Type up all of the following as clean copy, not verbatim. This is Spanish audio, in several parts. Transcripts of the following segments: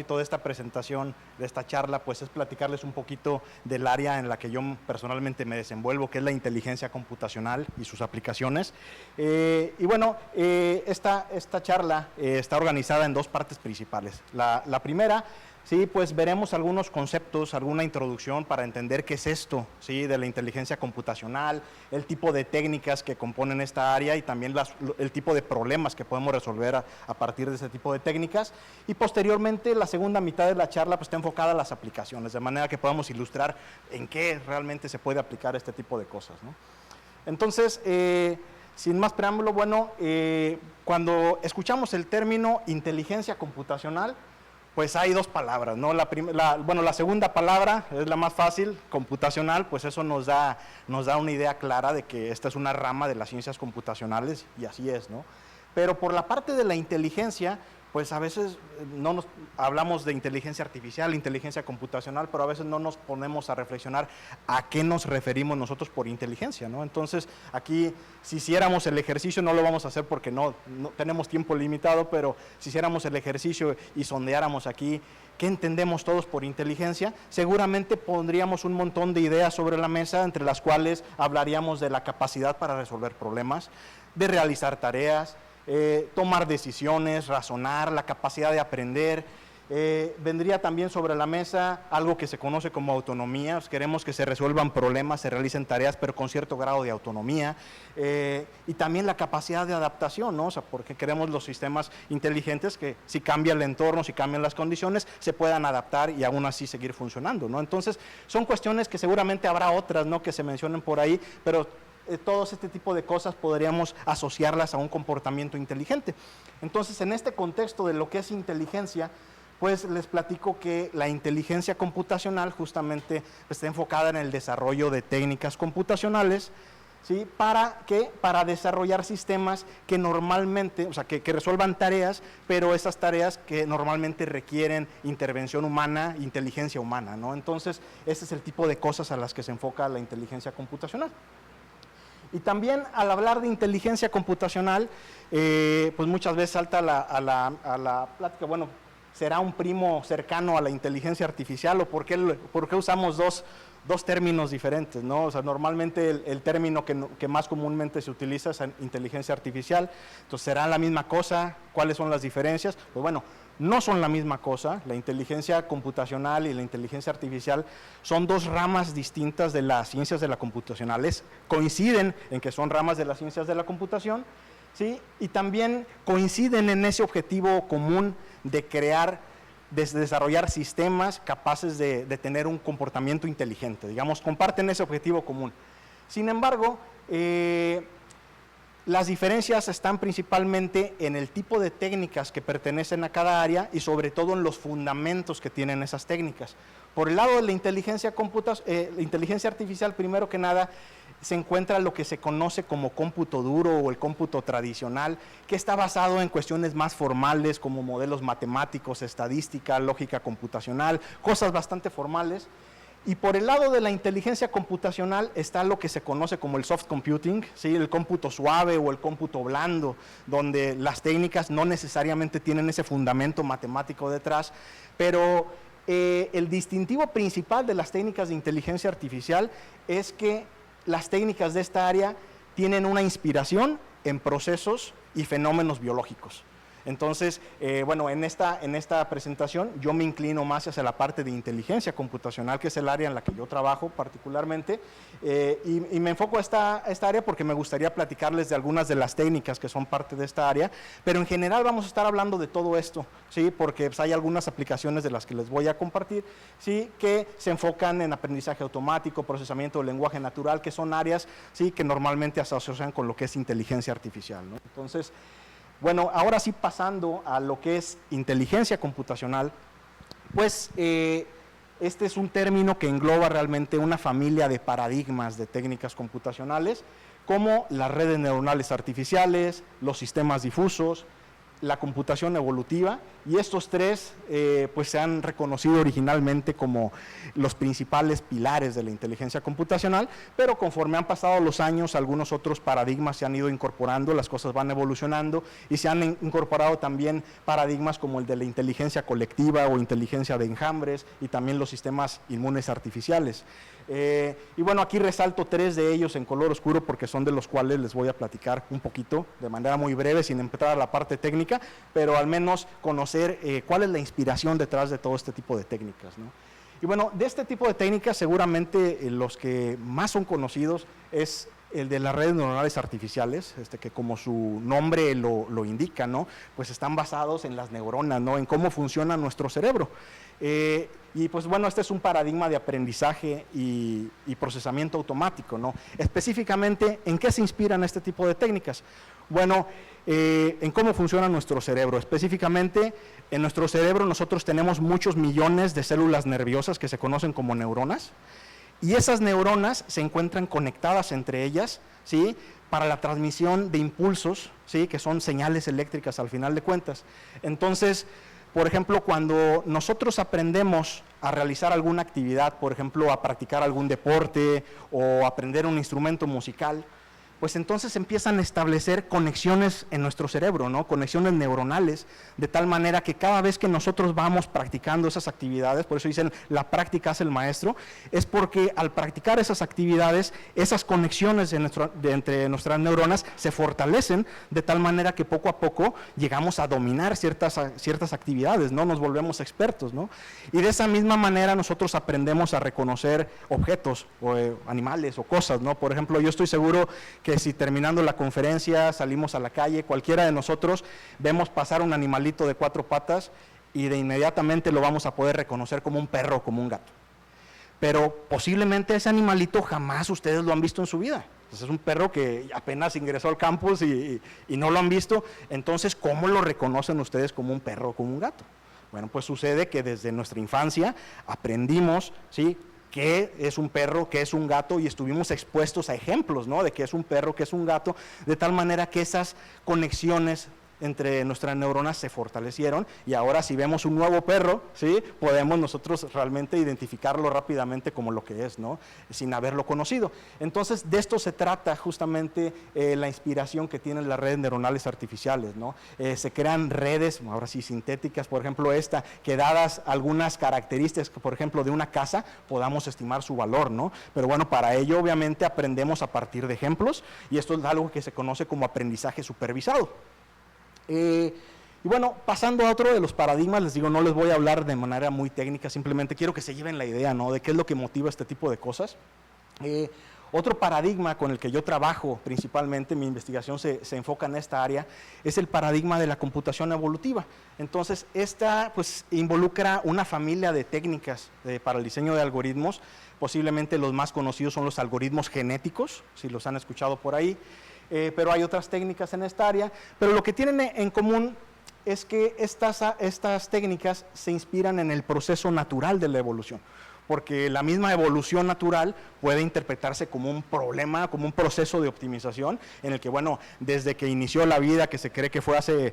propósito de esta presentación, de esta charla, pues es platicarles un poquito del área en la que yo personalmente me desenvuelvo, que es la inteligencia computacional y sus aplicaciones. Y bueno, esta charla está organizada en dos partes principales. La primera, sí, pues veremos algunos conceptos, alguna introducción para entender qué es esto, ¿sí?, de la inteligencia computacional, el tipo de técnicas que componen esta área y también el tipo de problemas que podemos resolver a partir de ese tipo de técnicas. Y posteriormente, la segunda mitad de la charla pues, está enfocada a las aplicaciones, de manera que podamos ilustrar en qué realmente se puede aplicar este tipo de cosas, ¿no? Entonces, sin más preámbulo, bueno, cuando escuchamos el término inteligencia computacional, pues hay dos palabras, ¿no? La segunda palabra es la más fácil, computacional, pues eso nos da una idea clara de que esta es una rama de las ciencias computacionales y así es, ¿no? Pero por la parte de la inteligencia, pues a veces hablamos de inteligencia artificial, inteligencia computacional, pero a veces no nos ponemos a reflexionar a qué nos referimos nosotros por inteligencia, ¿no? Entonces, aquí, si hiciéramos el ejercicio, no lo vamos a hacer porque no tenemos tiempo limitado, pero si hiciéramos el ejercicio y sondeáramos aquí qué entendemos todos por inteligencia, seguramente pondríamos un montón de ideas sobre la mesa, entre las cuales hablaríamos de la capacidad para resolver problemas, de realizar tareas, tomar decisiones, razonar, la capacidad de aprender. Vendría también sobre la mesa algo que se conoce como autonomía. Queremos que se resuelvan problemas, se realicen tareas, pero con cierto grado de autonomía. Y también la capacidad de adaptación, ¿no? O sea, porque queremos los sistemas inteligentes que si cambia el entorno, si cambian las condiciones, se puedan adaptar y aún así seguir funcionando, ¿no? Entonces, son cuestiones que seguramente habrá otras, ¿no?, que se mencionen por ahí, pero todos este tipo de cosas podríamos asociarlas a un comportamiento inteligente. Entonces, en este contexto de lo que es inteligencia, pues les platico que la inteligencia computacional justamente está enfocada en el desarrollo de técnicas computacionales, ¿sí? ¿Para qué? Para desarrollar sistemas que normalmente, o sea, que resuelvan tareas, pero esas tareas que normalmente requieren intervención humana, inteligencia humana, ¿no? Entonces, ese es el tipo de cosas a las que se enfoca la inteligencia computacional. Y también al hablar de inteligencia computacional, pues muchas veces salta a la plática, bueno, ¿será un primo cercano a la inteligencia artificial o por qué usamos dos términos diferentes, ¿no? O sea, normalmente el término que más comúnmente se utiliza es inteligencia artificial. Entonces, ¿será la misma cosa? ¿Cuáles son las diferencias? Pues bueno, no son la misma cosa. La inteligencia computacional y la inteligencia artificial son dos ramas distintas de las ciencias de la computación. Coinciden en que son ramas de las ciencias de la computación, ¿sí? Y también coinciden en ese objetivo común de desarrollar sistemas capaces de tener un comportamiento inteligente, digamos, comparten ese objetivo común. Sin embargo, las diferencias están principalmente en el tipo de técnicas que pertenecen a cada área y sobre todo en los fundamentos que tienen esas técnicas. Por el lado de la inteligencia artificial, primero que nada, se encuentra lo que se conoce como cómputo duro o el cómputo tradicional, que está basado en cuestiones más formales como modelos matemáticos, estadística, lógica computacional, cosas bastante formales. Y por el lado de la inteligencia computacional está lo que se conoce como el soft computing, ¿sí? El cómputo suave o el cómputo blando, donde las técnicas no necesariamente tienen ese fundamento matemático detrás, pero el distintivo principal de las técnicas de inteligencia artificial es que las técnicas de esta área tienen una inspiración en procesos y fenómenos biológicos. Entonces, bueno, en esta presentación yo me inclino más hacia la parte de inteligencia computacional, que es el área en la que yo trabajo particularmente, y me enfoco a esta área porque me gustaría platicarles de algunas de las técnicas que son parte de esta área, pero en general vamos a estar hablando de todo esto, ¿sí? Porque pues, hay algunas aplicaciones de las que les voy a compartir, ¿sí? Que se enfocan en aprendizaje automático, procesamiento del lenguaje natural, que son áreas, ¿sí? Que normalmente se asocian con lo que es inteligencia artificial, ¿no? Entonces, bueno, ahora sí pasando a lo que es inteligencia computacional, pues este es un término que engloba realmente una familia de paradigmas de técnicas computacionales, como las redes neuronales artificiales, los sistemas difusos, la computación evolutiva, y estos tres pues se han reconocido originalmente como los principales pilares de la inteligencia computacional, pero conforme han pasado los años, algunos otros paradigmas se han ido incorporando, las cosas van evolucionando, y se han incorporado también paradigmas como el de la inteligencia colectiva o inteligencia de enjambres, y también los sistemas inmunes artificiales. Y bueno, aquí resalto tres de ellos en color oscuro porque son de los cuales les voy a platicar un poquito de manera muy breve, sin entrar a la parte técnica, pero al menos conocer cuál es la inspiración detrás de todo este tipo de técnicas, ¿no? Y bueno, de este tipo de técnicas seguramente los que más son conocidos es el de las redes neuronales artificiales, que como su nombre lo indica, ¿no? Pues están basados en las neuronas, ¿no? En cómo funciona nuestro cerebro. Y pues bueno, este es un paradigma de aprendizaje y procesamiento automático, ¿no? Específicamente, ¿en qué se inspiran este tipo de técnicas? Bueno, en cómo funciona nuestro cerebro. Específicamente, en nuestro cerebro nosotros tenemos muchos millones de células nerviosas que se conocen como neuronas, y esas neuronas se encuentran conectadas entre ellas, ¿sí?, para la transmisión de impulsos, ¿sí?, que son señales eléctricas al final de cuentas. Entonces, por ejemplo, cuando nosotros aprendemos a realizar alguna actividad, por ejemplo, a practicar algún deporte o aprender un instrumento musical, pues entonces empiezan a establecer conexiones en nuestro cerebro, ¿no? Conexiones neuronales, de tal manera que cada vez que nosotros vamos practicando esas actividades, por eso dicen la práctica hace el maestro, es porque al practicar esas actividades, esas conexiones entre nuestras neuronas se fortalecen, de tal manera que poco a poco llegamos a dominar ciertas actividades, ¿no? Nos volvemos expertos, ¿no? Y de esa misma manera nosotros aprendemos a reconocer objetos, o animales o cosas, ¿no? Por ejemplo, yo estoy seguro que si terminando la conferencia salimos a la calle, cualquiera de nosotros vemos pasar un animalito de 4 patas y de inmediatamente lo vamos a poder reconocer como un perro o como un gato. Pero posiblemente ese animalito jamás ustedes lo han visto en su vida. Entonces es un perro que apenas ingresó al campus y no lo han visto. Entonces, ¿cómo lo reconocen ustedes como un perro o como un gato? Bueno, pues sucede que desde nuestra infancia aprendimos, ¿sí?, qué es un perro, qué es un gato, y estuvimos expuestos a ejemplos, ¿no?, de qué es un perro, qué es un gato, de tal manera que esas conexiones entre nuestras neuronas se fortalecieron, y ahora si vemos un nuevo perro, ¿sí?, podemos nosotros realmente identificarlo rápidamente como lo que es, ¿no?, sin haberlo conocido. Entonces, de esto se trata justamente la inspiración que tienen las redes neuronales artificiales, ¿no? Se crean redes, ahora sí sintéticas, por ejemplo esta, que dadas algunas características, por ejemplo de una casa, podamos estimar su valor, ¿no? Pero bueno, para ello obviamente aprendemos a partir de ejemplos, y esto es algo que se conoce como aprendizaje supervisado. Y bueno, pasando a otro de los paradigmas, les digo, no les voy a hablar de manera muy técnica, simplemente quiero que se lleven la idea, ¿no?, de qué es lo que motiva este tipo de cosas. Otro paradigma con el que yo trabajo principalmente, mi investigación se enfoca en esta área, es el paradigma de la computación evolutiva. Entonces, esta pues involucra una familia de técnicas para el diseño de algoritmos. Posiblemente los más conocidos son los algoritmos genéticos, si los han escuchado por ahí. Pero hay otras técnicas en esta área, pero lo que tienen en común es que estas técnicas se inspiran en el proceso natural de la evolución, porque la misma evolución natural puede interpretarse como un problema, como un proceso de optimización, en el que, bueno, desde que inició la vida, que se cree que fue hace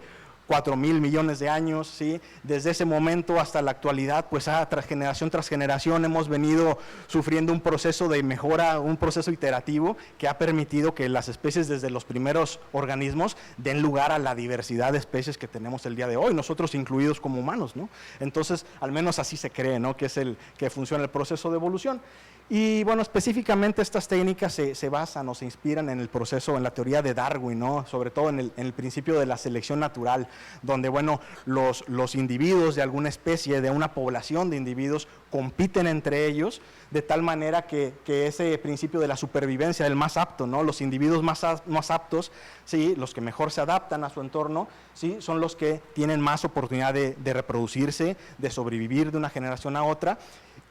4.000 millones de años, ¿sí?, desde ese momento hasta la actualidad, pues tras generación hemos venido sufriendo un proceso de mejora, un proceso iterativo que ha permitido que las especies desde los primeros organismos den lugar a la diversidad de especies que tenemos el día de hoy, nosotros incluidos como humanos, ¿no? Entonces, al menos así se cree, ¿no?, que es que funciona el proceso de evolución. Y bueno, específicamente estas técnicas se basan o se inspiran en el proceso, en la teoría de Darwin, ¿no?, sobre todo en el principio de la selección natural, donde, bueno, los individuos de alguna especie, de una población de individuos, compiten entre ellos, de tal manera que ese principio de la supervivencia, del más apto, ¿no?, los individuos más aptos, ¿sí?, los que mejor se adaptan a su entorno, ¿sí?, son los que tienen más oportunidad de reproducirse, de sobrevivir de una generación a otra.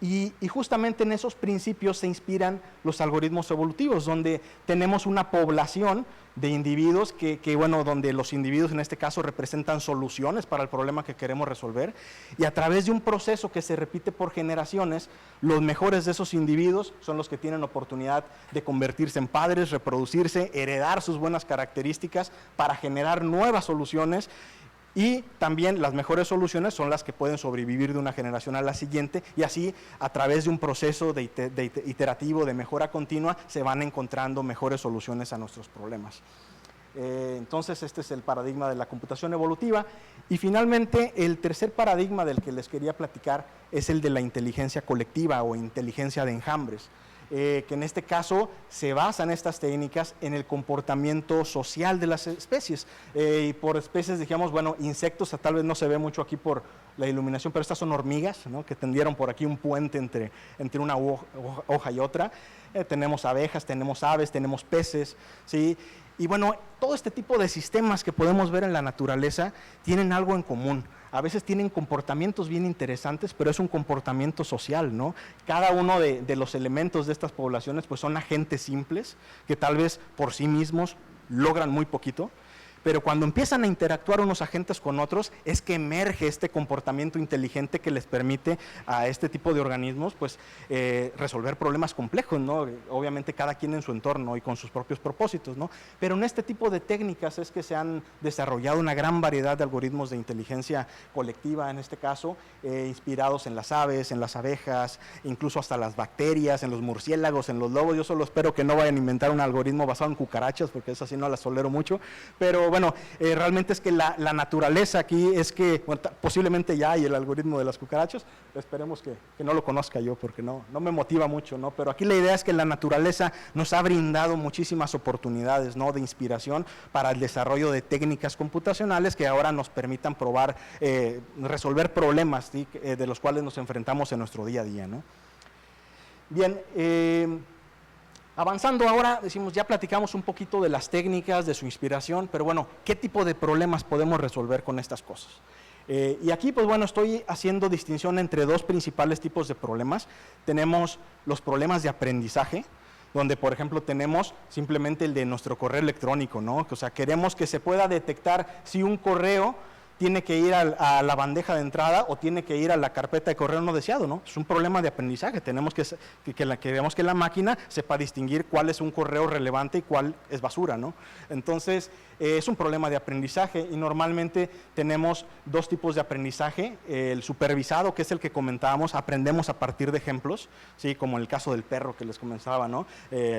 Y justamente en esos principios se inspiran los algoritmos evolutivos, donde tenemos una población de individuos que bueno, donde los individuos en este caso representan soluciones para el problema que queremos resolver, y a través de un proceso que se repite por generaciones, los mejores de esos individuos son los que tienen oportunidad de convertirse en padres, reproducirse, heredar sus buenas características para generar nuevas soluciones. Y también las mejores soluciones son las que pueden sobrevivir de una generación a la siguiente, y así a través de un proceso de iterativo, de mejora continua, se van encontrando mejores soluciones a nuestros problemas. Entonces este es el paradigma de la computación evolutiva. Y finalmente el tercer paradigma del que les quería platicar es el de la inteligencia colectiva o inteligencia de enjambres. Que en este caso se basan estas técnicas en el comportamiento social de las especies. Y por especies, digamos, bueno, insectos, tal vez no se ve mucho aquí por la iluminación, pero estas son hormigas, ¿no?, que tendieron por aquí un puente entre una hoja y otra. Tenemos abejas, tenemos aves, tenemos peces, ¿sí? Y bueno, todo este tipo de sistemas que podemos ver en la naturaleza tienen algo en común. A veces tienen comportamientos bien interesantes, pero es un comportamiento social, ¿no? Cada uno de los elementos de estas poblaciones pues son agentes simples que tal vez por sí mismos logran muy poquito, pero cuando empiezan a interactuar unos agentes con otros es que emerge este comportamiento inteligente que les permite a este tipo de organismos pues resolver problemas complejos, ¿no? Obviamente cada quien en su entorno y con sus propios propósitos, ¿no? Pero en este tipo de técnicas es que se han desarrollado una gran variedad de algoritmos de inteligencia colectiva, en este caso, inspirados en las aves, en las abejas, incluso hasta las bacterias, en los murciélagos, en los lobos. Yo solo espero que no vayan a inventar un algoritmo basado en cucarachas, porque eso sí no las tolero mucho, pero bueno, realmente es que la naturaleza aquí es que, bueno, posiblemente ya hay el algoritmo de las cucarachas, esperemos que no lo conozca yo, porque no me motiva mucho, ¿no? Pero aquí la idea es que la naturaleza nos ha brindado muchísimas oportunidades, ¿no?, de inspiración para el desarrollo de técnicas computacionales que ahora nos permitan probar, resolver problemas, ¿sí?, de los cuales nos enfrentamos en nuestro día a día, ¿no? Bien, avanzando ahora, decimos, ya platicamos un poquito de las técnicas, de su inspiración, pero bueno, ¿qué tipo de problemas podemos resolver con estas cosas? Y aquí, pues bueno, estoy haciendo distinción entre dos principales tipos de problemas. Tenemos los problemas de aprendizaje, donde, por ejemplo, tenemos simplemente el de nuestro correo electrónico, ¿no? O sea, queremos que se pueda detectar si un correo tiene que ir a la bandeja de entrada o tiene que ir a la carpeta de correo no deseado, ¿no? Es un problema de aprendizaje, tenemos queremos que la máquina sepa distinguir cuál es un correo relevante y cuál es basura, ¿no? Entonces, es un problema de aprendizaje y normalmente tenemos dos tipos de aprendizaje. El supervisado, que es el que comentábamos, aprendemos a partir de ejemplos, ¿sí?, como en el caso del perro que les comentaba, ¿no?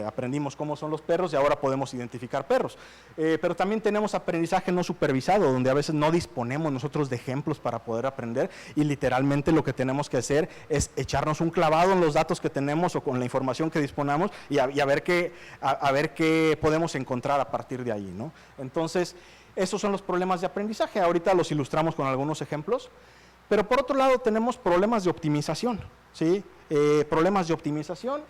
Aprendimos cómo son los perros y ahora podemos identificar perros. Pero también tenemos aprendizaje no supervisado, donde a veces no disponemos nosotros de ejemplos para poder aprender y literalmente lo que tenemos que hacer es echarnos un clavado en los datos que tenemos o con la información que disponamos y a ver qué podemos encontrar a partir de ahí, ¿no? Entonces, esos son los problemas de aprendizaje. Ahorita los ilustramos con algunos ejemplos, pero por otro lado tenemos problemas de optimización, ¿sí? Problemas de optimización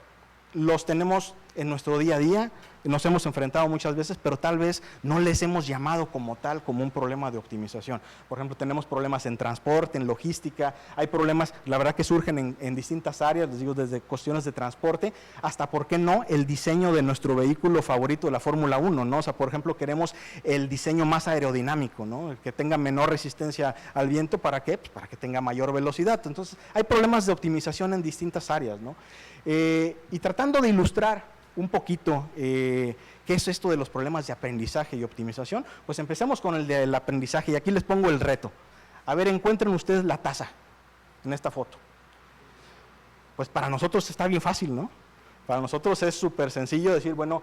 los tenemos en nuestro día a día, nos hemos enfrentado muchas veces, pero tal vez no les hemos llamado como tal, como un problema de optimización. Por ejemplo, tenemos problemas en transporte, en logística, hay problemas, la verdad, que surgen en distintas áreas, les digo, desde cuestiones de transporte, hasta, ¿por qué no?, el diseño de nuestro vehículo favorito, la Fórmula 1, ¿no? O sea, por ejemplo, queremos el diseño más aerodinámico, ¿no?, que tenga menor resistencia al viento, ¿para qué? Pues para que tenga mayor velocidad. Entonces, hay problemas de optimización en distintas áreas, ¿no? Y tratando de ilustrar un poquito qué es esto de los problemas de aprendizaje y optimización, pues empecemos con el del aprendizaje y aquí les pongo el reto. A ver, encuentren ustedes la taza en esta foto. Pues para nosotros está bien fácil, ¿no? Para nosotros es súper sencillo decir, bueno,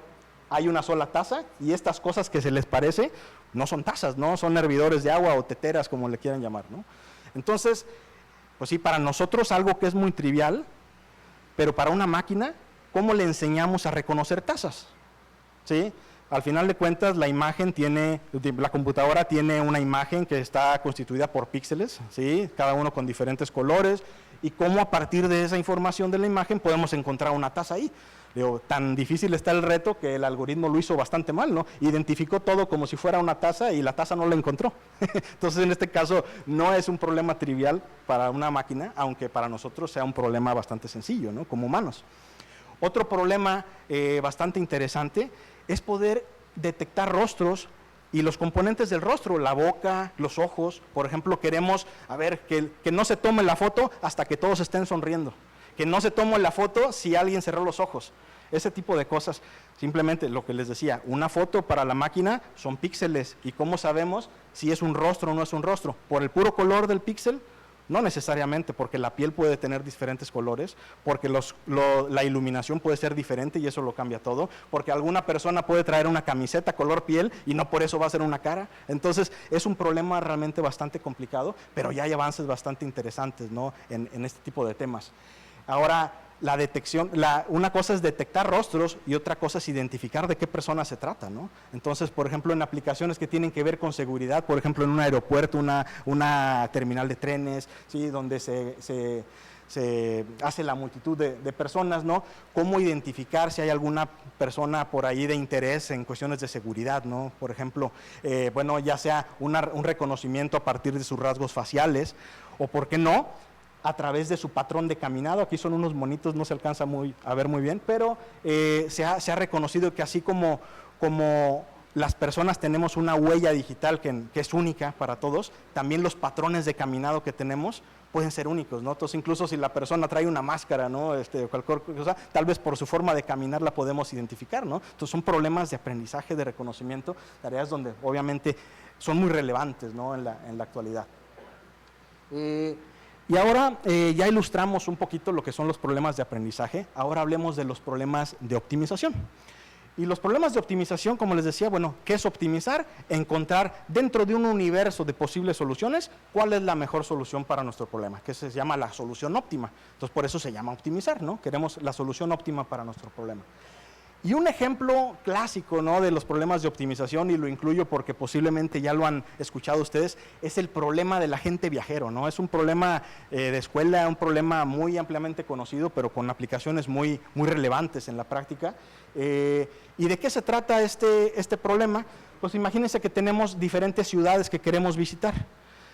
hay una sola taza y estas cosas que se les parece no son tazas, ¿no? Son hervidores de agua o teteras, como le quieran llamar, ¿no? Entonces, pues sí, para nosotros algo que es muy trivial, pero para una máquina, ¿cómo le enseñamos a reconocer tazas? ¿Sí? Al final de cuentas, la computadora tiene una imagen que está constituida por píxeles, ¿sí?, cada uno con diferentes colores, y cómo a partir de esa información de la imagen podemos encontrar una taza ahí. Digo, tan difícil está el reto que el algoritmo lo hizo bastante mal, ¿no? Identificó todo como si fuera una taza y la taza no la encontró. Entonces, en este caso, no es un problema trivial para una máquina, aunque para nosotros sea un problema bastante sencillo, ¿no?, como humanos. Otro problema bastante interesante es poder detectar rostros y los componentes del rostro, la boca, los ojos. Por ejemplo, queremos, que no se tome la foto hasta que todos estén sonriendo, que no se tome la foto si alguien cerró los ojos. Ese tipo de cosas, simplemente lo que les decía, una foto para la máquina son píxeles, y ¿cómo sabemos si es un rostro o no es un rostro? Por el puro color del píxel. No necesariamente, porque la piel puede tener diferentes colores, porque la iluminación puede ser diferente y eso lo cambia todo, porque alguna persona puede traer una camiseta color piel y no por eso va a ser una cara. Entonces es un problema realmente bastante complicado, pero ya hay avances bastante interesantes, ¿no?, en este tipo de temas. Ahora, la detección, una cosa es detectar rostros y otra cosa es identificar de qué persona se trata, ¿no? Entonces, por ejemplo, en aplicaciones que tienen que ver con seguridad, por ejemplo, en un aeropuerto, una terminal de trenes, ¿sí?, donde se hace la multitud de personas, ¿no? Cómo identificar si hay alguna persona por ahí de interés en cuestiones de seguridad, ¿no? Por ejemplo, bueno, ya sea un reconocimiento a partir de sus rasgos faciales, o por qué no, a través de su patrón de caminado. Aquí son unos monitos, no se alcanza a ver muy bien, pero se ha reconocido que así como las personas tenemos una huella digital que es única para todos, también los patrones de caminado que tenemos pueden ser únicos, ¿no? Entonces, incluso si la persona trae una máscara, ¿no?, cualquier cosa, tal vez por su forma de caminar la podemos identificar, ¿no? Entonces, son problemas de aprendizaje, de reconocimiento, tareas donde obviamente son muy relevantes, ¿no?, en la actualidad. Y ahora ya ilustramos un poquito lo que son los problemas de aprendizaje. Ahora hablemos de los problemas de optimización. Y los problemas de optimización, como les decía, bueno, ¿qué es optimizar? Encontrar dentro de un universo de posibles soluciones cuál es la mejor solución para nuestro problema, que se llama la solución óptima. Entonces, por eso se llama optimizar, ¿no? Queremos la solución óptima para nuestro problema. Y un ejemplo clásico, ¿no?, de los problemas de optimización, y lo incluyo porque posiblemente ya lo han escuchado ustedes, es el problema del agente viajero, ¿no? Es un problema de escuela, un problema muy ampliamente conocido, pero con aplicaciones muy relevantes en la práctica. ¿Y de qué se trata este problema? Pues imagínense que tenemos diferentes ciudades que queremos visitar.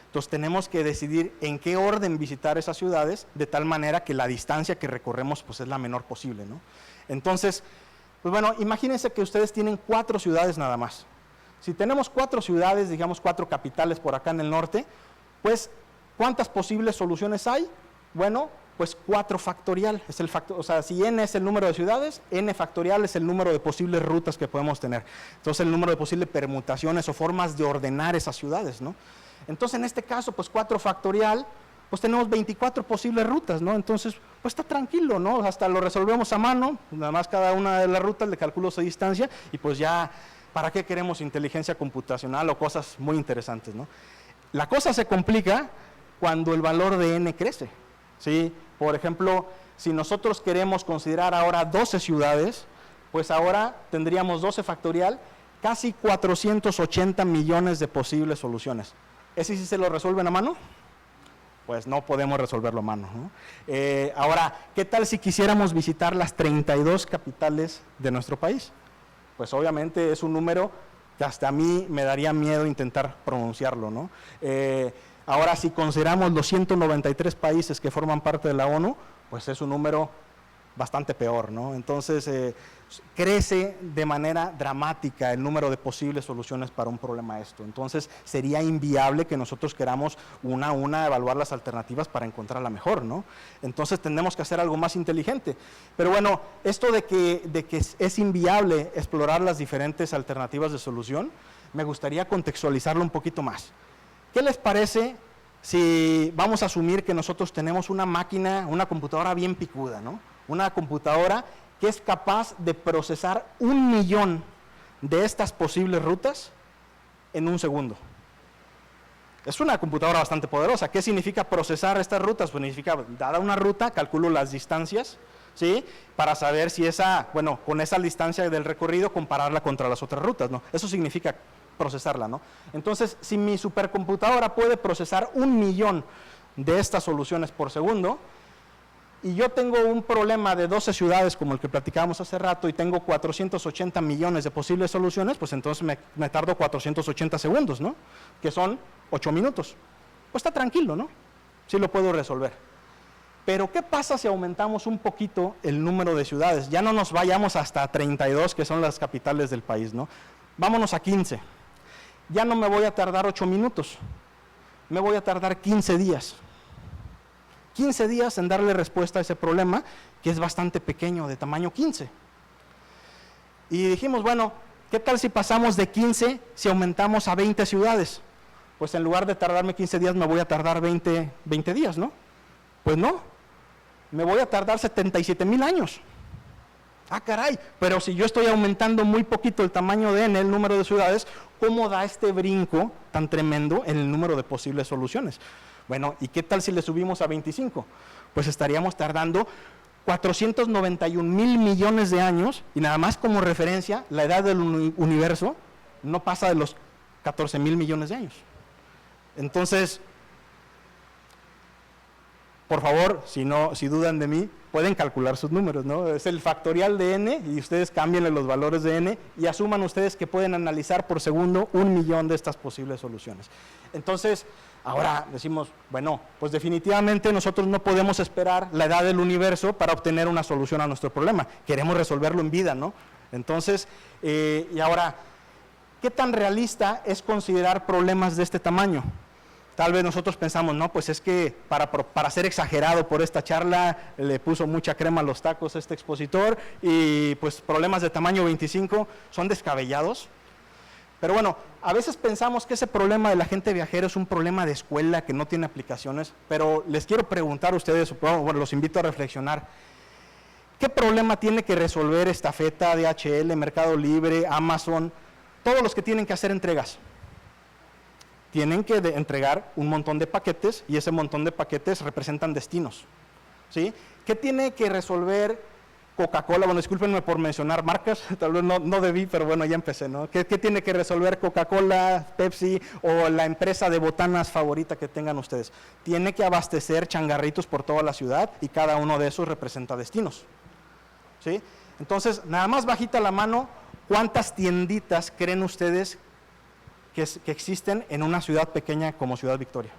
Entonces tenemos que decidir en qué orden visitar esas ciudades, de tal manera que la distancia que recorremos pues es la menor posible, ¿no? Entonces, pues bueno, imagínense que ustedes tienen 4 ciudades nada más. Si tenemos 4 ciudades, digamos 4 capitales por acá en el norte, pues ¿cuántas posibles soluciones hay? Bueno, pues 4 factorial, es el factor, o sea, si n es el número de ciudades, n factorial es el número de posibles rutas que podemos tener. Entonces el número de posibles permutaciones o formas de ordenar esas ciudades, ¿no? Entonces en este caso, pues 4 factorial, pues tenemos 24 posibles rutas, ¿no? Entonces, pues está tranquilo, ¿no? Hasta lo resolvemos a mano, nada más cada una de las rutas le calculo su distancia y pues ya, ¿para qué queremos inteligencia computacional o cosas muy interesantes, ¿no? La cosa se complica cuando el valor de n crece, ¿sí? Por ejemplo, si nosotros queremos considerar ahora 12 ciudades, pues ahora tendríamos 12 factorial, casi 480 millones de posibles soluciones. ¿Ese sí se lo resuelven a mano? Pues no podemos resolverlo a mano, ¿no? Ahora, ¿qué tal si quisiéramos visitar las 32 capitales de nuestro país? Pues obviamente es un número que hasta a mí me daría miedo intentar pronunciarlo, ¿no? Ahora, si consideramos los 193 países que forman parte de la ONU, pues es un número bastante peor, ¿no? Entonces, crece de manera dramática el número de posibles soluciones para un problema esto. Entonces, sería inviable que nosotros queramos una a una evaluar las alternativas para encontrar la mejor, ¿no? Entonces, tendremos que hacer algo más inteligente. Pero bueno, esto de que es inviable explorar las diferentes alternativas de solución, me gustaría contextualizarlo un poquito más. ¿Qué les parece si vamos a asumir que nosotros tenemos una máquina, una computadora bien picuda, ¿no? Una computadora que es capaz de procesar 1 millón de estas posibles rutas en 1 segundo. Es una computadora bastante poderosa. ¿Qué significa procesar estas rutas? Pues significa, dada una ruta, calculo las distancias, ¿sí?, para saber si con esa distancia del recorrido, compararla contra las otras rutas, ¿no? Eso significa procesarla, ¿no? Entonces, si mi supercomputadora puede procesar 1 millón de estas soluciones por segundo, y yo tengo un problema de 12 ciudades como el que platicábamos hace rato y tengo 480 millones de posibles soluciones, pues entonces me tardo 480 segundos, ¿no? Que son 8 minutos. Pues está tranquilo, ¿no? Sí lo puedo resolver. Pero ¿qué pasa si aumentamos un poquito el número de ciudades? Ya no nos vayamos hasta 32, que son las capitales del país, ¿no? Vámonos a 15. Ya no me voy a tardar 8 minutos, me voy a tardar 15 días. 15 días en darle respuesta a ese problema, que es bastante pequeño, de tamaño 15, Y dijimos, bueno, ¿qué tal si pasamos de 15, si aumentamos a 20 ciudades? Pues en lugar de tardarme 15 días, me voy a tardar 20 días, ¿no? Pues no, me voy a tardar 77,000 años. Ah, caray, pero si yo estoy aumentando muy poquito el tamaño de n, el número de ciudades, ¿cómo da este brinco tan tremendo en el número de posibles soluciones? Bueno, ¿y qué tal si le subimos a 25? Pues estaríamos tardando 491,000 millones de años, y nada más como referencia, la edad del universo no pasa de los 14,000 millones de años. Entonces, por favor, si dudan de mí, pueden calcular sus números, ¿no? Es el factorial de n y ustedes cámbienle los valores de n y asuman ustedes que pueden analizar por segundo 1,000,000 de estas posibles soluciones. Entonces, ahora decimos, bueno, pues definitivamente nosotros no podemos esperar la edad del universo para obtener una solución a nuestro problema. Queremos resolverlo en vida, ¿no? Entonces, y ahora, ¿qué tan realista es considerar problemas de este tamaño? Tal vez nosotros pensamos, no, pues es que para ser exagerado por esta charla, le puso mucha crema a los tacos a este expositor y pues problemas de tamaño 25 son descabellados. Pero bueno, a veces pensamos que ese problema de la gente viajera es un problema de escuela que no tiene aplicaciones, pero les quiero preguntar a ustedes, bueno, los invito a reflexionar, ¿qué problema tiene que resolver Estafeta, DHL, Mercado Libre, Amazon, todos los que tienen que hacer entregas? Tienen que entregar un montón de paquetes y ese montón de paquetes representan destinos, ¿sí? ¿Qué tiene que resolver Coca-Cola? Bueno, discúlpenme por mencionar marcas, tal vez no debí, pero bueno, ya empecé, ¿no? ¿Qué tiene que resolver Coca-Cola, Pepsi o la empresa de botanas favorita que tengan ustedes? Tiene que abastecer changarritos por toda la ciudad y cada uno de esos representa destinos, ¿sí? Entonces, nada más bajita la mano, ¿cuántas tienditas creen ustedes que existen en una ciudad pequeña como Ciudad Victoria?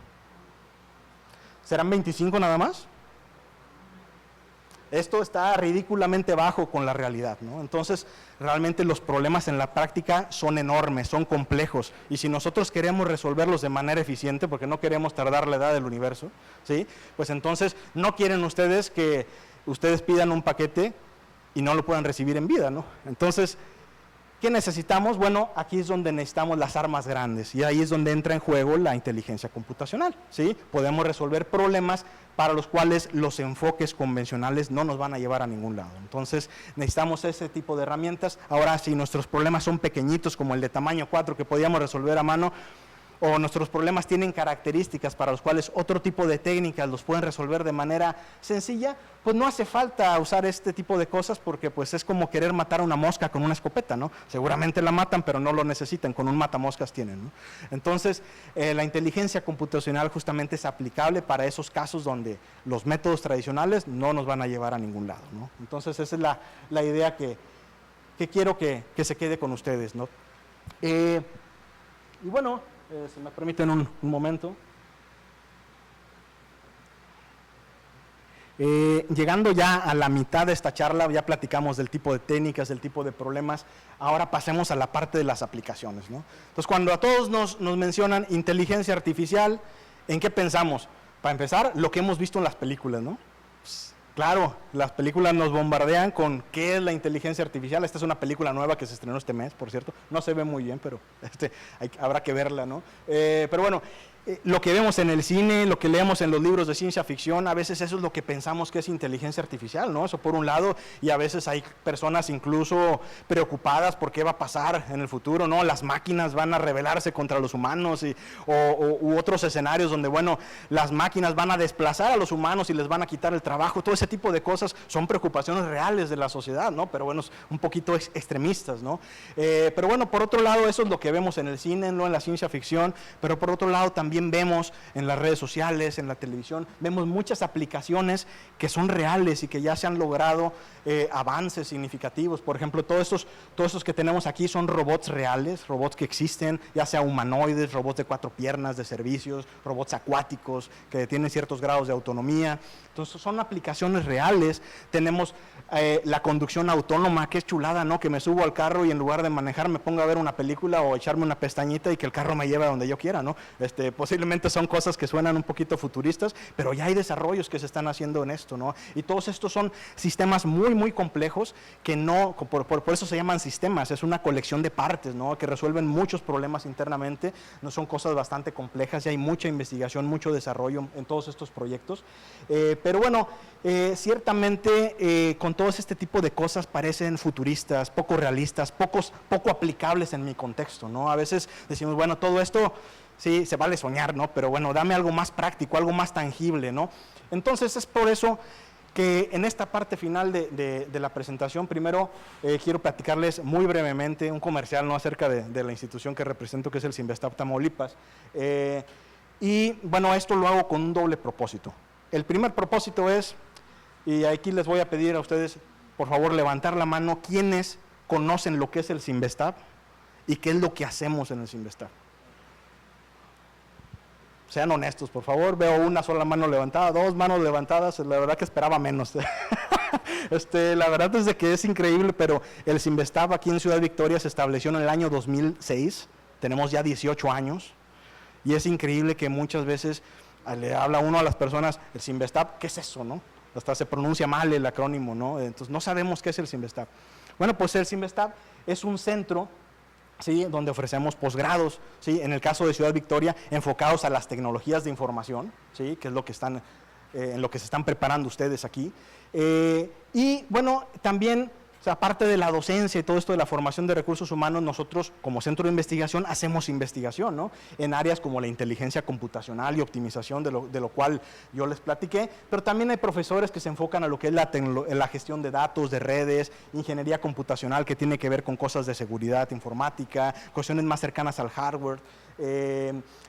¿Serán 25 nada más? Esto está ridículamente bajo con la realidad, ¿no? Entonces, realmente los problemas en la práctica son enormes, son complejos, y si nosotros queremos resolverlos de manera eficiente, porque no queremos tardar la edad del universo, ¿sí? Pues entonces no quieren ustedes que ustedes pidan un paquete y no lo puedan recibir en vida, ¿no? Entonces, ¿qué necesitamos? Bueno, aquí es donde necesitamos las armas grandes y ahí es donde entra en juego la inteligencia computacional, ¿sí? Podemos resolver problemas para los cuales los enfoques convencionales no nos van a llevar a ningún lado. Entonces, necesitamos ese tipo de herramientas. Ahora, si nuestros problemas son pequeñitos, como el de tamaño 4 que podíamos resolver a mano, o nuestros problemas tienen características para los cuales otro tipo de técnicas los pueden resolver de manera sencilla, pues no hace falta usar este tipo de cosas porque pues es como querer matar a una mosca con una escopeta, ¿no? Seguramente la matan, pero no lo necesitan, con un matamoscas tienen, ¿no? Entonces, la inteligencia computacional justamente es aplicable para esos casos donde los métodos tradicionales no nos van a llevar a ningún lado, ¿no? Entonces, esa es la idea que quiero que se quede con ustedes, ¿no? Y bueno, si me permiten un momento. Llegando ya a la mitad de esta charla, ya platicamos del tipo de técnicas, del tipo de problemas, ahora pasemos a la parte de las aplicaciones, ¿no? Entonces, cuando a todos nos mencionan inteligencia artificial, ¿en qué pensamos? Para empezar, lo que hemos visto en las películas, ¿no? Pues, claro, las películas nos bombardean con qué es la inteligencia artificial. Esta es una película nueva que se estrenó este mes, por cierto. No se ve muy bien, pero habrá que verla, ¿no? Pero bueno, lo que vemos en el cine, lo que leemos en los libros de ciencia ficción, a veces eso es lo que pensamos que es inteligencia artificial, ¿no? Eso por un lado, y a veces hay personas incluso preocupadas por qué va a pasar en el futuro, ¿no? Las máquinas van a rebelarse contra los humanos u otros escenarios donde, bueno, las máquinas van a desplazar a los humanos y les van a quitar el trabajo. Todo ese tipo de cosas son preocupaciones reales de la sociedad, ¿no? Pero bueno, un poquito extremistas, ¿no? Pero bueno, por otro lado, eso es lo que vemos en el cine, no en la ciencia ficción, pero por otro lado también vemos en las redes sociales, en la televisión, vemos muchas aplicaciones que son reales y que ya se han logrado avances significativos. Por ejemplo, todos estos que tenemos aquí son robots reales, robots que existen, ya sea humanoides, robots de 4 piernas, de servicios, robots acuáticos que tienen ciertos grados de autonomía. Entonces son aplicaciones reales funcionales, tenemos la conducción autónoma, que es chulada, ¿no? Que me subo al carro y en lugar de manejar me pongo a ver una película o echarme una pestañita y que el carro me lleve a donde yo quiera, ¿no? Posiblemente son cosas que suenan un poquito futuristas, pero ya hay desarrollos que se están haciendo en esto, ¿no? Y todos estos son sistemas muy, muy complejos que no, por eso se llaman sistemas, es una colección de partes, ¿no? Que resuelven muchos problemas internamente, no son cosas bastante complejas y hay mucha investigación, mucho desarrollo en todos estos proyectos. Pero bueno, ciertamente con todo este tipo de cosas parecen futuristas, poco realistas, poco aplicables en mi contexto, ¿no? A veces decimos, bueno, todo esto sí, se vale soñar, ¿no? Pero bueno, dame algo más práctico, algo más tangible, ¿no? Entonces es por eso que en esta parte final de la presentación, primero quiero platicarles muy brevemente un comercial, ¿no? Acerca de la institución que represento, que es el Cinvestav Tamaulipas. Y bueno, esto lo hago con un doble propósito. El primer propósito es, y aquí les voy a pedir a ustedes, por favor, levantar la mano, ¿quiénes conocen lo que es el Cinvestav y qué es lo que hacemos en el Cinvestav? Sean honestos, por favor. Veo una sola mano levantada, 2 manos levantadas, la verdad que esperaba menos. La verdad es de que es increíble, pero el Cinvestav aquí en Ciudad Victoria se estableció en el año 2006, tenemos ya 18 años, y es increíble que muchas veces le habla uno a las personas, el Cinvestav, ¿qué es eso, no? Hasta se pronuncia mal el acrónimo, ¿no? Entonces no sabemos qué es el Cinvestav. Bueno, pues el Cinvestav es un centro, ¿sí? Donde ofrecemos posgrados, ¿sí? En el caso de Ciudad Victoria, enfocados a las tecnologías de información, ¿sí? Que es lo que están, en lo que se están preparando ustedes aquí. Y bueno, también, o sea, aparte de la docencia y todo esto de la formación de recursos humanos, nosotros como centro de investigación hacemos investigación, ¿no? En áreas como la inteligencia computacional y optimización, de lo cual yo les platiqué, pero también hay profesores que se enfocan a lo que es la gestión de datos, de redes, ingeniería computacional, que tiene que ver con cosas de seguridad informática, cuestiones más cercanas al hardware.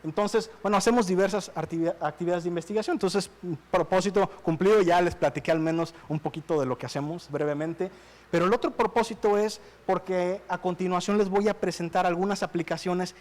Entonces, bueno, hacemos diversas actividades de investigación. Entonces, propósito cumplido, ya les platiqué al menos un poquito de lo que hacemos brevemente, pero el otro propósito es porque a continuación les voy a presentar algunas aplicaciones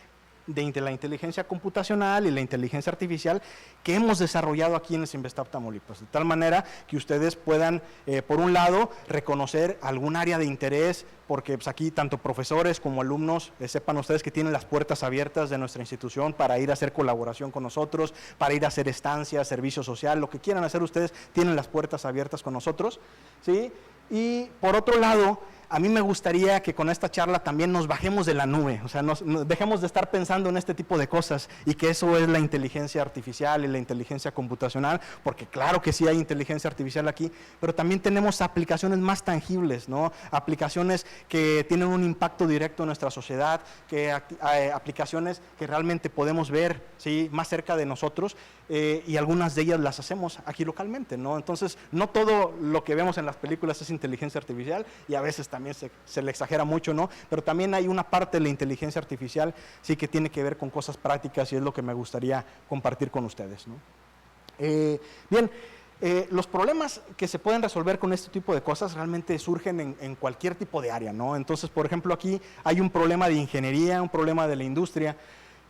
de la inteligencia computacional y la inteligencia artificial que hemos desarrollado aquí en el Cinvestav Tamaulipas, de tal manera que ustedes puedan, por un lado, reconocer algún área de interés, porque pues, aquí tanto profesores como alumnos, sepan ustedes que tienen las puertas abiertas de nuestra institución para ir a hacer colaboración con nosotros, para ir a hacer estancias, servicio social, lo que quieran hacer ustedes, tienen las puertas abiertas con nosotros, ¿sí? Y por otro lado, a mí me gustaría que con esta charla también nos bajemos de la nube, o sea, dejemos de estar pensando en este tipo de cosas y que eso es la inteligencia artificial y la inteligencia computacional, porque claro que sí hay inteligencia artificial aquí, pero también tenemos aplicaciones más tangibles, ¿no? Aplicaciones que tienen un impacto directo en nuestra sociedad, aplicaciones que realmente podemos ver, ¿sí? Más cerca de nosotros, y algunas de ellas las hacemos aquí localmente, ¿no? Entonces, no todo lo que vemos en las películas es inteligencia artificial y a veces también se le exagera mucho, ¿no? Pero también hay una parte de la inteligencia artificial, sí, que tiene que ver con cosas prácticas y es lo que me gustaría compartir con ustedes, ¿no? Bien, los problemas que se pueden resolver con este tipo de cosas realmente surgen en cualquier tipo de área, ¿no? Entonces, por ejemplo, aquí hay un problema de ingeniería, un problema de la industria,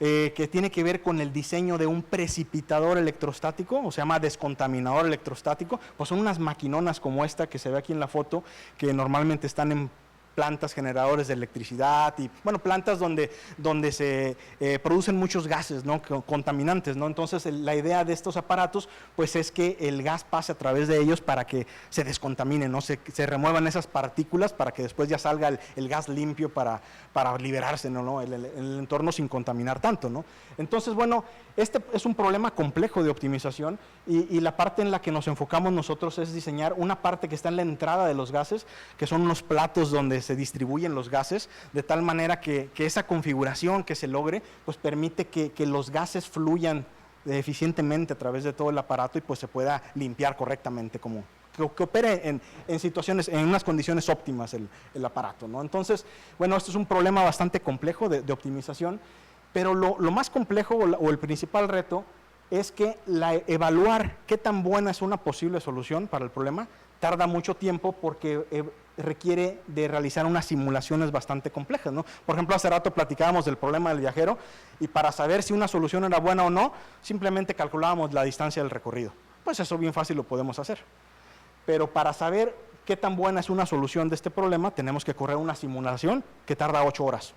que tiene que ver con el diseño de un precipitador electrostático, o se llama descontaminador electrostático, pues son unas maquinonas como esta que se ve aquí en la foto, que normalmente están en plantas generadores de electricidad y, bueno, plantas donde se producen muchos gases, ¿no? Contaminantes, ¿no? Entonces, la idea de estos aparatos, pues, es que el gas pase a través de ellos para que se descontaminen, ¿no? Se remuevan esas partículas para que después ya salga el gas limpio para liberarse, ¿no? El entorno sin contaminar tanto, ¿no? Entonces, bueno, este es un problema complejo de optimización y la parte en la que nos enfocamos nosotros es diseñar una parte que está en la entrada de los gases, que son unos platos donde se distribuyen los gases, de tal manera que esa configuración que se logre, pues permite que los gases fluyan eficientemente a través de todo el aparato y pues se pueda limpiar correctamente, como que opere en situaciones, en unas condiciones óptimas el aparato, ¿no? Entonces, bueno, esto es un problema bastante complejo de optimización, pero lo más complejo o el principal reto es que evaluar qué tan buena es una posible solución para el problema tarda mucho tiempo porque requiere de realizar unas simulaciones bastante complejas, ¿no? Por ejemplo, hace rato platicábamos del problema del viajero y para saber si una solución era buena o no, simplemente calculábamos la distancia del recorrido. Pues eso bien fácil lo podemos hacer. pero para saber qué tan buena es una solución de este problema, tenemos que correr una simulación que tarda 8 horas.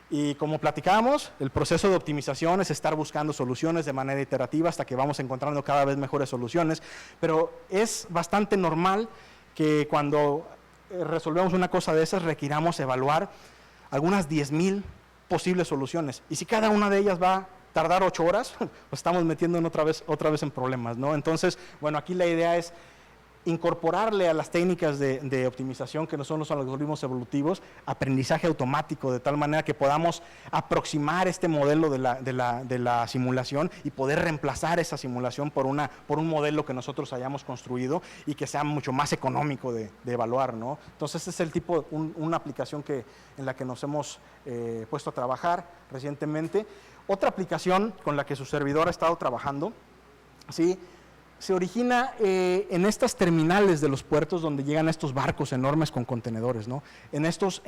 Y como platicábamos, el proceso de optimización es estar buscando soluciones de manera iterativa hasta que vamos encontrando cada vez mejores soluciones, pero es bastante normal que cuando resolvemos una cosa de esas requiramos evaluar algunas 10,000 posibles soluciones. Y si cada una de ellas va a tardar 8 horas, pues estamos metiendo otra vez en problemas, ¿no? Entonces, bueno, aquí la idea es incorporarle a las técnicas de optimización, que no son los algoritmos evolutivos, aprendizaje automático, de tal manera que podamos aproximar este modelo de la simulación y poder reemplazar esa simulación por un modelo que nosotros hayamos construido y que sea mucho más económico de evaluar, ¿no? Entonces, este es el tipo, una aplicación en la que nos hemos puesto a trabajar recientemente. Otra aplicación con la que su servidor ha estado trabajando, ¿sí?, se origina en estas terminales de los puertos donde llegan estos barcos enormes con contenedores, ¿no? En estos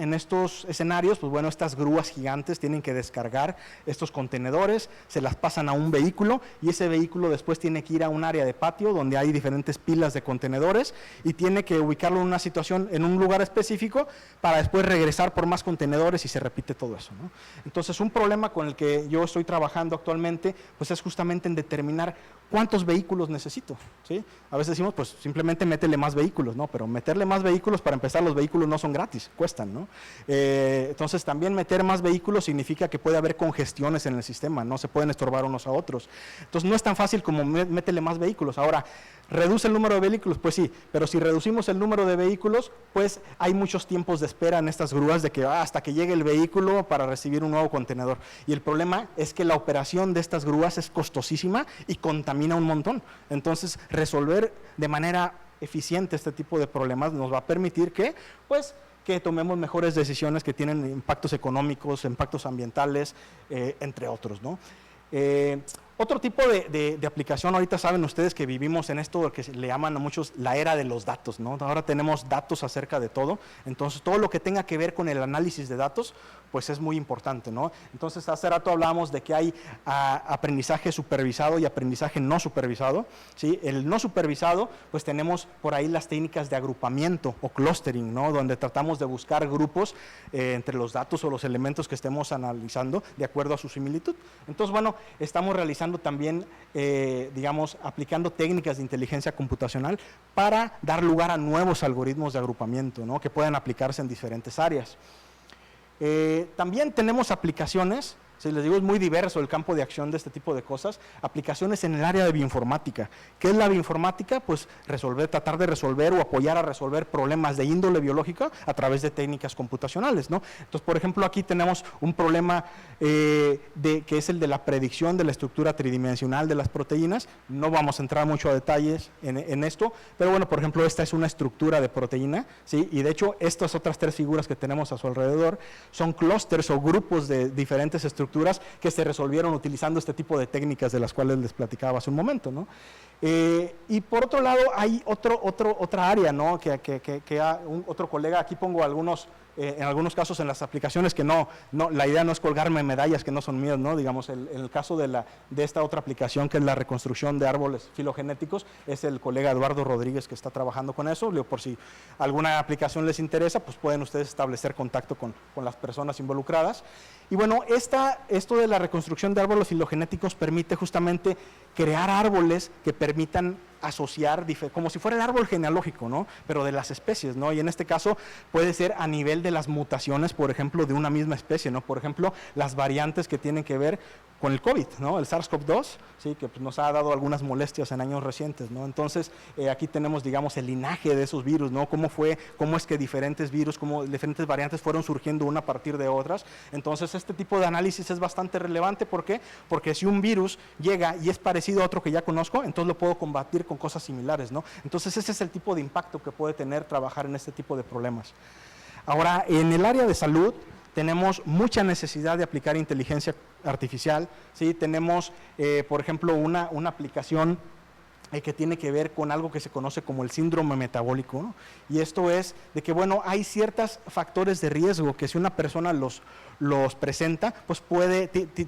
escenarios, pues bueno, estas grúas gigantes tienen que descargar estos contenedores, se las pasan a un vehículo y ese vehículo después tiene que ir a un área de patio donde hay diferentes pilas de contenedores y tiene que ubicarlo en una situación, en un lugar específico para después regresar por más contenedores y se repite todo eso, ¿no? Entonces, un problema con el que yo estoy trabajando actualmente, pues es justamente en determinar cuántos vehículos necesito, ¿sí? A veces decimos, pues simplemente métele más vehículos, ¿no? Pero meterle más vehículos, para empezar, los vehículos no son gratis, cuestan, ¿no? Entonces, también meter más vehículos significa que puede haber congestiones en el sistema, no se pueden estorbar unos a otros. Entonces, no es tan fácil como métele más vehículos. Ahora, ¿reduce el número de vehículos? Pues sí, pero si reducimos el número de vehículos, pues hay muchos tiempos de espera en estas grúas de que hasta que llegue el vehículo para recibir un nuevo contenedor. Y el problema es que la operación de estas grúas es costosísima y contamina un montón. Entonces, resolver de manera eficiente este tipo de problemas nos va a permitir que tomemos mejores decisiones que tienen impactos económicos, impactos ambientales, entre otros, ¿no? Otro tipo de aplicación, ahorita saben ustedes que vivimos en esto que le llaman a muchos la era de los datos, ¿no? Ahora tenemos datos acerca de todo, entonces todo lo que tenga que ver con el análisis de datos, pues es muy importante, ¿no? Entonces, hace rato hablábamos de que hay aprendizaje supervisado y aprendizaje no supervisado, ¿sí? El no supervisado, pues tenemos por ahí las técnicas de agrupamiento o clustering, ¿no? Donde tratamos de buscar grupos entre los datos o los elementos que estemos analizando de acuerdo a su similitud. Entonces, bueno, estamos realizando también, digamos, aplicando técnicas de inteligencia computacional para dar lugar a nuevos algoritmos de agrupamiento, ¿no? Que puedan aplicarse en diferentes áreas. También tenemos aplicaciones, si les digo, es muy diverso el campo de acción de este tipo de cosas, aplicaciones en el área de bioinformática. ¿Qué es la bioinformática? Pues tratar de resolver o apoyar a resolver problemas de índole biológica a través de técnicas computacionales, ¿no? Entonces, por ejemplo, aquí tenemos un problema que es el de la predicción de la estructura tridimensional de las proteínas. No vamos a entrar mucho a detalles en esto, pero bueno, por ejemplo, esta es una estructura de proteína, ¿sí? Y de hecho, estas otras 3 figuras que tenemos a su alrededor son clústeres o grupos de diferentes estructuras que se resolvieron utilizando este tipo de técnicas de las cuales les platicaba hace un momento, ¿no? Y por otro lado hay otra área, ¿no? Otro colega, aquí pongo algunos, en algunos casos en las aplicaciones que la idea no es colgarme medallas que no son mías, ¿no? Digamos, en el caso de esta otra aplicación que es la reconstrucción de árboles filogenéticos, es el colega Eduardo Rodríguez que está trabajando con eso. Por si alguna aplicación les interesa, pues pueden ustedes establecer contacto con las personas involucradas. Y bueno, esto de la reconstrucción de árboles filogenéticos permite justamente crear árboles que permitan asociar, como si fuera el árbol genealógico, ¿no? Pero de las especies, ¿no? Y en este caso puede ser a nivel de las mutaciones, por ejemplo, de una misma especie, ¿no? Por ejemplo, las variantes que tienen que ver con el COVID, ¿no? El SARS-CoV-2, ¿sí? Que pues, nos ha dado algunas molestias en años recientes, ¿no? Entonces, aquí tenemos, digamos, el linaje de esos virus, ¿no? Cómo es que diferentes virus, cómo diferentes variantes fueron surgiendo una a partir de otras. Entonces, este tipo de análisis es bastante relevante. ¿Por qué? Porque si un virus llega y es parecido a otro que ya conozco, entonces lo puedo combatir con cosas similares, ¿no? Entonces, ese es el tipo de impacto que puede tener trabajar en este tipo de problemas. Ahora, en el área de salud, tenemos mucha necesidad de aplicar inteligencia artificial, ¿sí? Tenemos, por ejemplo, una aplicación que tiene que ver con algo que se conoce como el síndrome metabólico, ¿no? Y esto es de que, bueno, hay ciertos factores de riesgo que si una persona los presenta, pues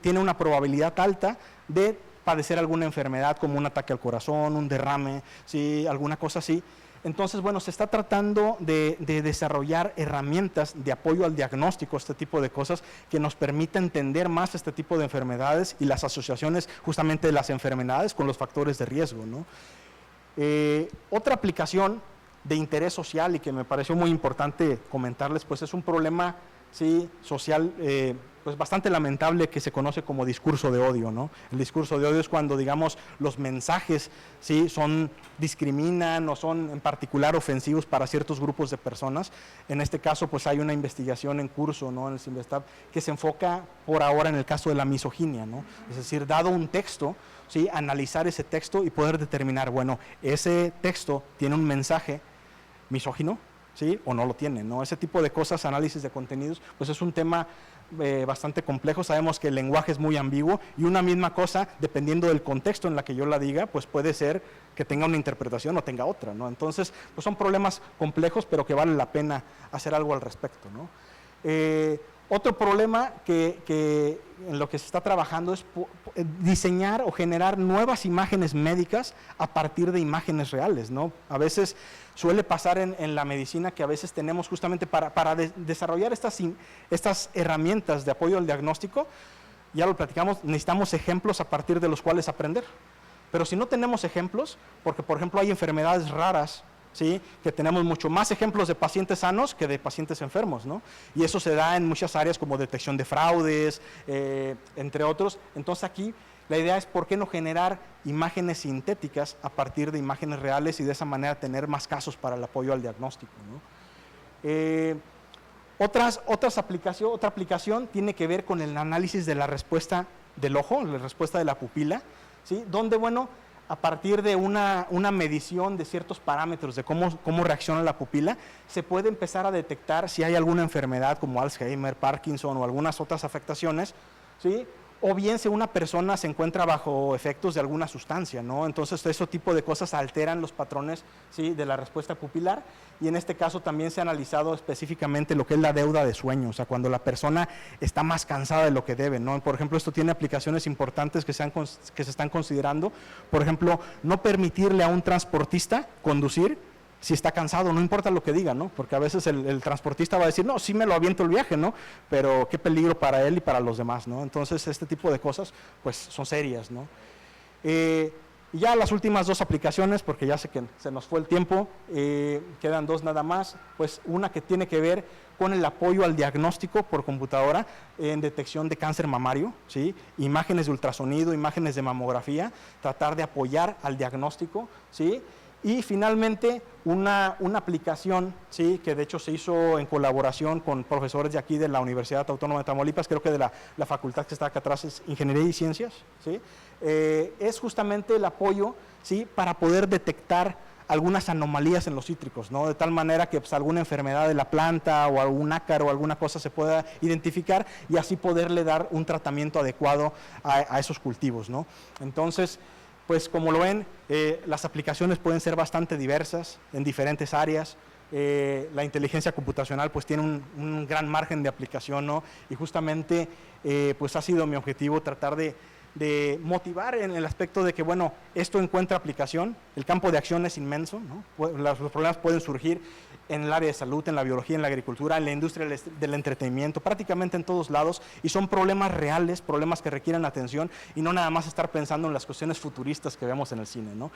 tiene una probabilidad alta de padecer alguna enfermedad como un ataque al corazón, un derrame, ¿sí? Alguna cosa así. Entonces, bueno, se está tratando de desarrollar herramientas de apoyo al diagnóstico, este tipo de cosas, que nos permita entender más este tipo de enfermedades y las asociaciones justamente de las enfermedades con los factores de riesgo, ¿no? Otra aplicación de interés social y que me pareció muy importante comentarles, pues es un problema, sí, social, pues bastante lamentable, que se conoce como discurso de odio, ¿no? El discurso de odio es cuando, digamos, los mensajes, ¿sí?, discriminan o son en particular ofensivos para ciertos grupos de personas. En este caso, pues hay una investigación en curso, ¿no?, en el CINVESTAB, que se enfoca por ahora en el caso de la misoginia, ¿no? Es decir, dado un texto, ¿sí?, analizar ese texto y poder determinar, bueno, ese texto tiene un mensaje misógino, ¿sí?, o no lo tiene, ¿no? Ese tipo de cosas, análisis de contenidos, pues es un tema bastante complejo. Sabemos que el lenguaje es muy ambiguo y una misma cosa, dependiendo del contexto en la que yo la diga, pues puede ser que tenga una interpretación o tenga otra, ¿no? Entonces, pues son problemas complejos, pero que vale la pena hacer algo al respecto, ¿no? Otro problema que en lo que se está trabajando es diseñar o generar nuevas imágenes médicas a partir de imágenes reales, ¿no? A veces suele pasar en la medicina que a veces tenemos justamente para desarrollar estas herramientas de apoyo al diagnóstico, ya lo platicamos, necesitamos ejemplos a partir de los cuales aprender. Pero si no tenemos ejemplos, porque por ejemplo hay enfermedades raras, ¿sí?, que tenemos mucho más ejemplos de pacientes sanos que de pacientes enfermos, ¿no? Y eso se da en muchas áreas como detección de fraudes, entre otros. Entonces aquí la idea es por qué no generar imágenes sintéticas a partir de imágenes reales y de esa manera tener más casos para el apoyo al diagnóstico, ¿no? Otra aplicación tiene que ver con el análisis de la respuesta del ojo, la respuesta de la pupila, ¿sí?, donde, bueno, a partir de una medición de ciertos parámetros de cómo reacciona la pupila, se puede empezar a detectar si hay alguna enfermedad como Alzheimer, Parkinson o algunas otras afectaciones, ¿sí?, o bien si una persona se encuentra bajo efectos de alguna sustancia, ¿no? Entonces, ese tipo de cosas alteran los patrones, ¿sí?, de la respuesta pupilar, y en este caso también se ha analizado específicamente lo que es la deuda de sueño, o sea, cuando la persona está más cansada de lo que debe, ¿no? Por ejemplo, esto tiene aplicaciones importantes que se están considerando. Por ejemplo, no permitirle a un transportista conducir si está cansado, no importa lo que diga, ¿no? Porque a veces el transportista va a decir, no, sí me lo aviento el viaje, ¿no? Pero qué peligro para él y para los demás, ¿no? Entonces, este tipo de cosas, pues, son serias, ¿no? Y ya las últimas dos aplicaciones, porque ya sé que se nos fue el tiempo, quedan dos nada más, pues una que tiene que ver con el apoyo al diagnóstico por computadora en detección de cáncer mamario, ¿sí?, imágenes de ultrasonido, imágenes de mamografía, tratar de apoyar al diagnóstico, ¿sí?, y finalmente una aplicación, ¿sí?, que de hecho se hizo en colaboración con profesores de aquí de la Universidad Autónoma de Tamaulipas, creo que de la facultad que está acá atrás es Ingeniería y Ciencias, ¿sí?, es justamente el apoyo, ¿sí?, para poder detectar algunas anomalías en los cítricos, ¿no?, de tal manera que pues, alguna enfermedad de la planta o algún ácaro o alguna cosa se pueda identificar y así poderle dar un tratamiento adecuado a esos cultivos, ¿no? Entonces, pues como lo ven, las aplicaciones pueden ser bastante diversas en diferentes áreas. La inteligencia computacional pues tiene un gran margen de aplicación, ¿no? Y justamente pues ha sido mi objetivo tratar de motivar en el aspecto de que, bueno, esto encuentra aplicación, el campo de acción es inmenso, ¿no? Los problemas pueden surgir en el área de salud, en la biología, en la agricultura, en la industria del entretenimiento, prácticamente en todos lados, y son problemas reales, problemas que requieren atención y no nada más estar pensando en las cuestiones futuristas que vemos en el cine, ¿no?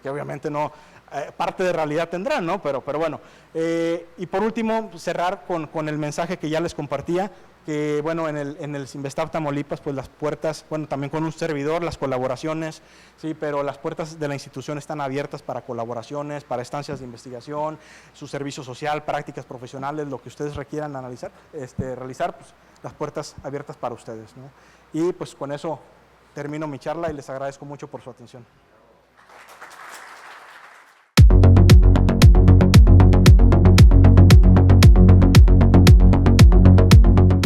Que obviamente no, parte de realidad tendrán, ¿no? Pero bueno, y por último, cerrar con el mensaje que ya les compartía, que bueno, en el CINVESTAB Tamaulipas, pues las puertas, bueno, también con un servidor, las colaboraciones, sí, pero las puertas de la institución están abiertas para colaboraciones, para estancias de investigación, su servicio social, prácticas profesionales, lo que ustedes requieran realizar, pues las puertas abiertas para ustedes, ¿no? Y pues con eso termino mi charla y les agradezco mucho por su atención.